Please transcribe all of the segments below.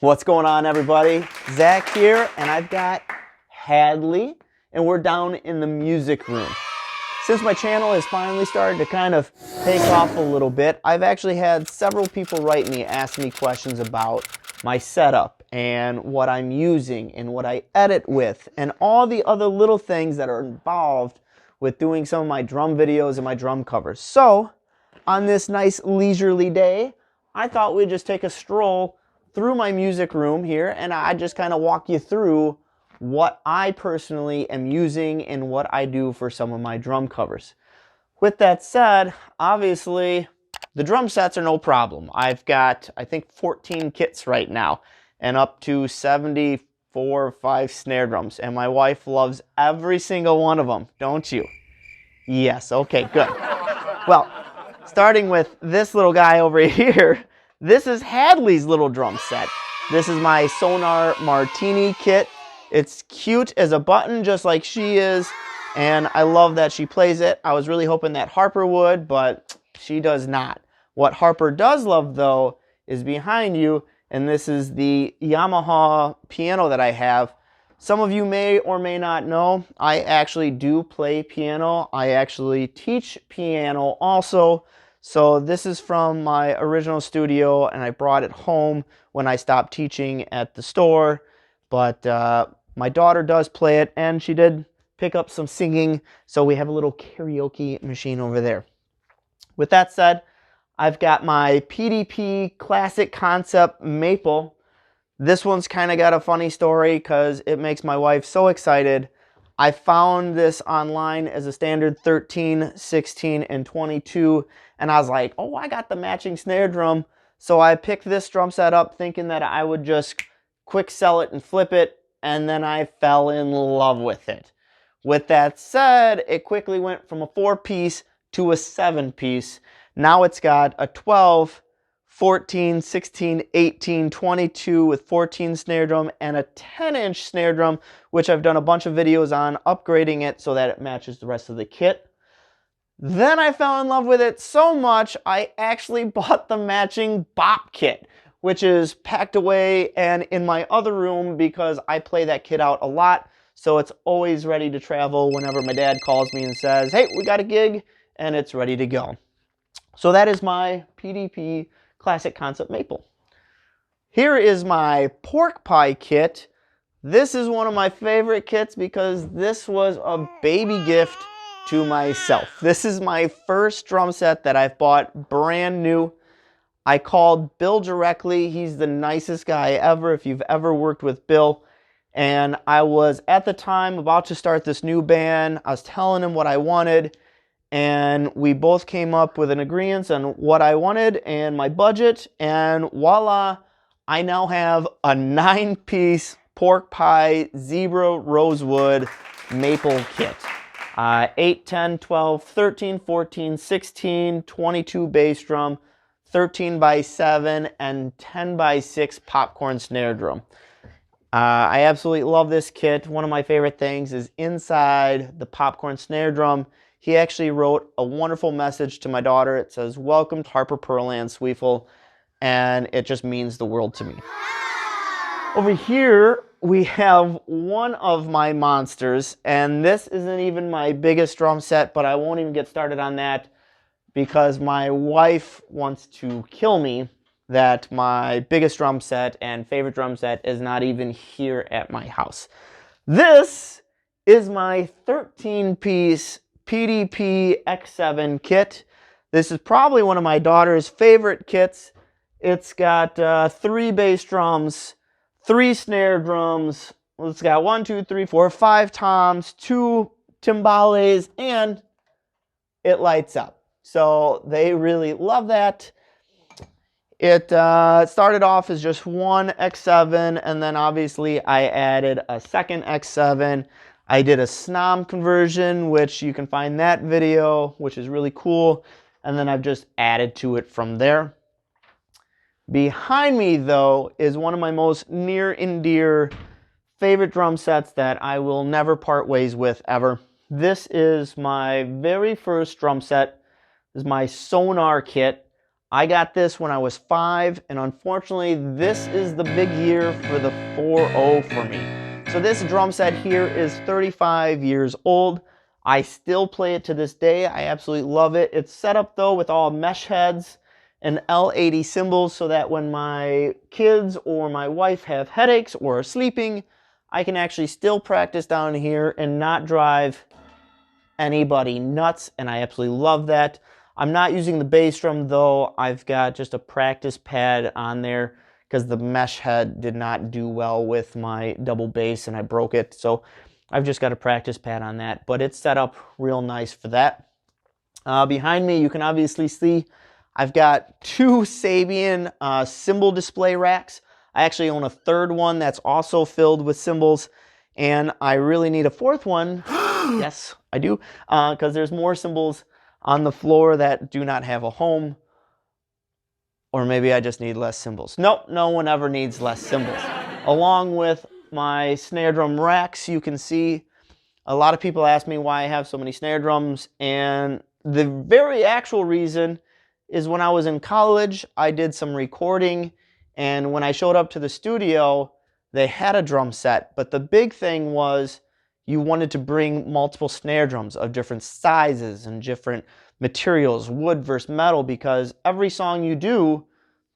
What's going on, everybody? Zach here, and I've got Hadley, and we're down in the music room. Since my channel has finally started to kind of take off a little bit, I've actually had several people write me, ask me questions about my setup and what I'm using and what I edit with and all the other little things that are involved with doing some of my drum videos and my drum covers. So, on this nice leisurely day, I thought we'd just take a stroll through my music room here, and I just kind of walk you through what I personally am using and what I do for some of my drum covers. With that said, obviously the drum sets are no problem. I've got, I think, 14 kits right now and up to 74 or 5 snare drums, and my wife loves every single one of them, don't you? Yes, okay, good. Well, starting with this little guy over here, this is Hadley's little drum set. This is my Sonor Martini Kit. It's cute as a button, just like she is, and I love that she plays it. I was really hoping that Harper would, but she does not. What Harper does love, though, is behind you, and this is the Yamaha Piano that I have. Some of you may or may not know, I actually do play piano. I actually teach piano also. So this is from my original studio, and I brought it home when I stopped teaching at the store. But my daughter does play it, and she did pick up some singing, so we have a little karaoke machine over there. With that said, I've got my PDP Classic Concept Maple. This one's kind of got a funny story because it makes my wife so excited. I found this online as a standard 13, 16, and 22, and I was like, oh, I got the matching snare drum. So I picked this drum set up thinking that I would just quick sell it and flip it, and then I fell in love with it. With that said, it quickly went from a 4-piece to a 7-piece. Now it's got a 12, 14, 16, 18, 22 with 14 snare drum and a 10-inch snare drum, which I've done a bunch of videos on upgrading it so that it matches the rest of the kit. Then I fell in love with it so much, I actually bought the matching bop kit, which is packed away and in my other room because I play that kit out a lot, so it's always ready to travel whenever my dad calls me and says, hey, we got a gig, and it's ready to go. So that is my PDP Classic Concept Maple. Here is my pork pie kit. This is one of my favorite kits because this was a baby gift to myself. This is my first drum set that I've bought brand new. I called Bill directly. He's the nicest guy ever if you've ever worked with Bill. And I was at the time about to start this new band. I was telling him what I wanted, and we both came up with an agreement on what I wanted and my budget, and voila, I now have a 9-piece pork pie zebra rosewood maple kit. 8, 10, 12, 13, 14, 16, 22 bass drum, 13x7, and 10x6 popcorn snare drum. I absolutely love this kit. One of my favorite things is inside the popcorn snare drum, he actually wrote a wonderful message to my daughter. It says, welcome to Harper Pearl and Zweifel, and it just means the world to me. Over here, we have one of my monsters, and this isn't even my biggest drum set, but I won't even get started on that because my wife wants to kill me that my biggest drum set and favorite drum set is not even here at my house. This is my 13-piece PDP X7 kit. This is probably one of my daughter's favorite kits. It's got 3 bass drums, 3 snare drums. It's got 1, 2, 3, 4, 5 toms, 2 timbales, and it lights up. So they really love that. It started off as just one X7, and then obviously I added a second X7. I did a SNOM conversion, which you can find that video, which is really cool. And then I've just added to it from there. Behind me, though, is one of my most near and dear favorite drum sets that I will never part ways with ever. This is my very first drum set. This is my Sonor kit. I got this when I was 5, and unfortunately this is the big year for the 4.0 for me. So this drum set here is 35 years old. I still play it to this day. I absolutely love it. It's set up though with all mesh heads and L80 cymbals so that when my kids or my wife have headaches or are sleeping, I can actually still practice down here and not drive anybody nuts, and I absolutely love that. I'm not using the bass drum though. I've got just a practice pad on there because the mesh head did not do well with my double bass and I broke it. So I've just got a practice pad on that, but it's set up real nice for that. Behind me, you can obviously see I've got 2 Sabian cymbal display racks. I actually own a 3rd one that's also filled with cymbals, and I really need a 4th one. Yes, I do, because there's more cymbals on the floor that do not have a home. Or maybe I just need less cymbals. Nope, no one ever needs less cymbals. Along with my snare drum racks, you can see a lot of people ask me why I have so many snare drums, and the very actual reason is when I was in college, I did some recording, and when I showed up to the studio, they had a drum set, but the big thing was you wanted to bring multiple snare drums of different sizes and different materials, wood versus metal, because every song you do,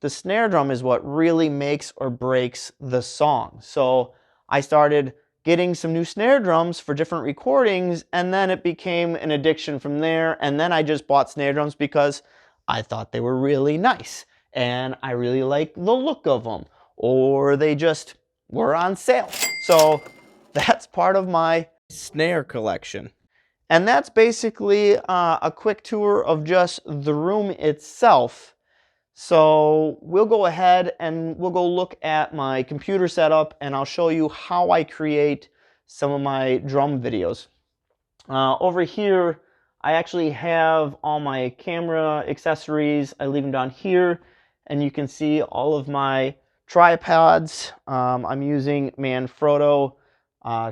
the snare drum is what really makes or breaks the song. So I started getting some new snare drums for different recordings, and then it became an addiction from there, and then I just bought snare drums because I thought they were really nice, and I really like the look of them, or they just were on sale. So that's part of my snare collection. And that's basically a quick tour of just the room itself. So we'll go ahead and we'll go look at my computer setup, and I'll show you how I create some of my drum videos. Over here, I actually have all my camera accessories. I leave them down here, and you can see all of my tripods. I'm using Manfrotto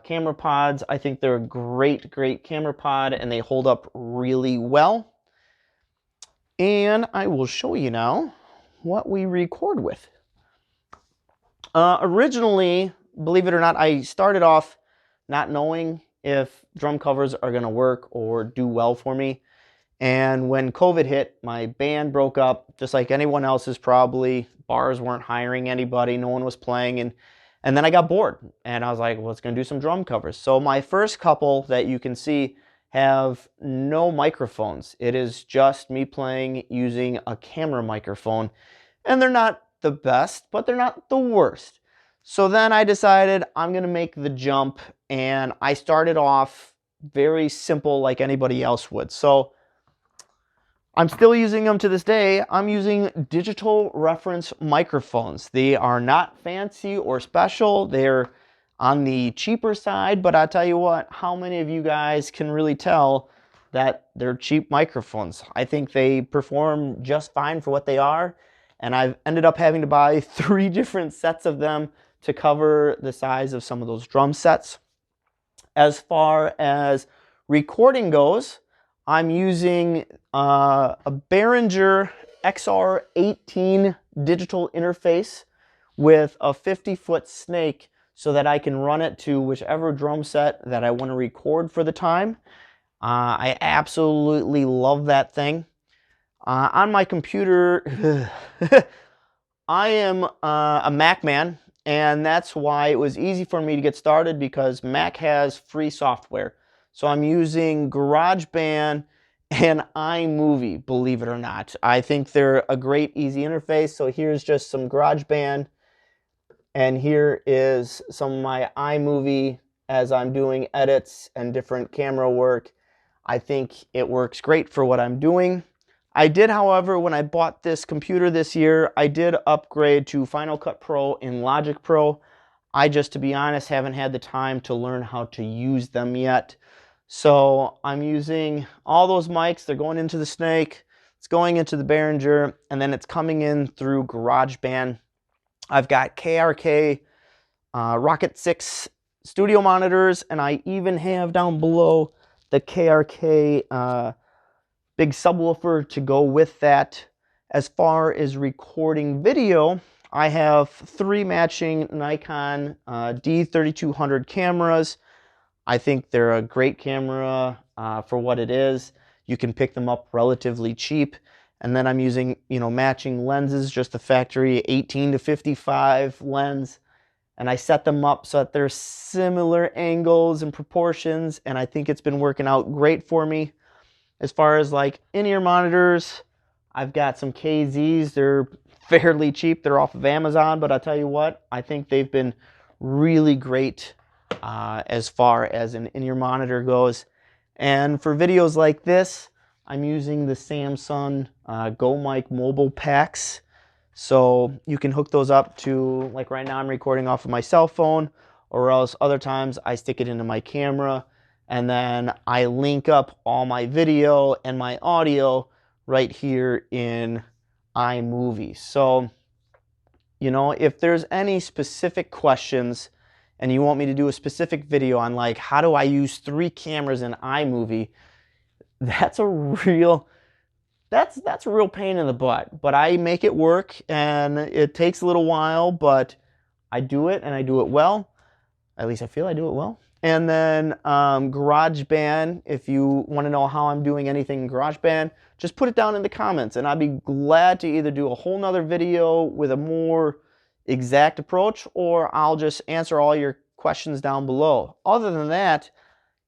camera pods. I think they're a great camera pod, and they hold up really well. And I will show you now what we record with. Originally, believe it or not, I started off not knowing if drum covers are going to work or do well for me. And when COVID hit, my band broke up, just like anyone else's probably. Bars weren't hiring anybody, no one was playing, and then I got bored, and I was like, well, let's gonna do some drum covers. So my first couple that you can see have no microphones. It is just me playing using a camera microphone, and they're not the best, but they're not the worst. So then I decided I'm gonna make the jump, and I started off very simple like anybody else would. So I'm still using them to this day. I'm using digital reference microphones. They are not fancy or special. They're on the cheaper side, but I tell you what, how many of you guys can really tell that they're cheap microphones? I think they perform just fine for what they are, and I've ended up having to buy 3 different sets of them to cover the size of some of those drum sets. As far as recording goes, I'm using a Behringer XR18 digital interface with a 50-foot snake so that I can run it to whichever drum set that I want to record for the time. I absolutely love that thing. On my computer, I am a Mac man, and that's why it was easy for me to get started because Mac has free software. So I'm using GarageBand and iMovie, believe it or not. I think they're a great, easy interface. So here's just some GarageBand, and here is some of my iMovie as I'm doing edits and different camera work. I think it works great for what I'm doing. I did, however, when I bought this computer this year, I did upgrade to Final Cut Pro and Logic Pro. I just, to be honest, haven't had the time to learn how to use them yet. So I'm using all those mics. They're going into the snake, it's going into the Behringer, and then it's coming in through GarageBand. I've got KRK Rokit 6 studio monitors, and I even have down below the KRK big subwoofer to go with that. As far as recording video, I have 3 matching Nikon D3200 cameras. I think they're a great camera for what it is. You can pick them up relatively cheap. And then I'm using, matching lenses, just the factory 18 to 55 lens. And I set them up so that they're similar angles and proportions. And I think it's been working out great for me. As far as like in-ear monitors, I've got some KZs. They're fairly cheap. They're off of Amazon. But I'll tell you what, I think they've been really great as far as an in-ear monitor goes. And for videos like this, I'm using the Samson Go Mic mobile packs. So you can hook those up to, like right now I'm recording off of my cell phone, or else other times I stick it into my camera, and then I link up all my video and my audio right here in iMovie. So, if there's any specific questions and you want me to do a specific video on like how do I use 3 cameras in iMovie, that's a real pain in the butt. But I make it work, and it takes a little while, but I do it, and I do it well. At least I feel I do it well. And then GarageBand, if you want to know how I'm doing anything in GarageBand, just put it down in the comments, and I'd be glad to either do a whole nother video with a more exact approach, or I'll just answer all your questions down below. Other than that,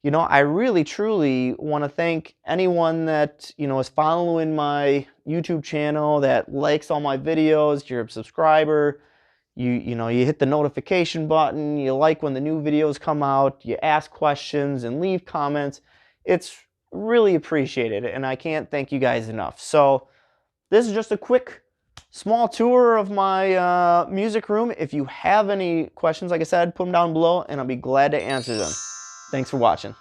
I really truly want to thank anyone that, is following my YouTube channel, that likes all my videos. You're a subscriber. You hit the notification button. You like when the new videos come out. You ask questions and leave comments. It's really appreciated, and I can't thank you guys enough. So this is just a quick, small tour of my music room. If you have any questions, like I said, put them down below, and I'll be glad to answer them. Thanks for watching.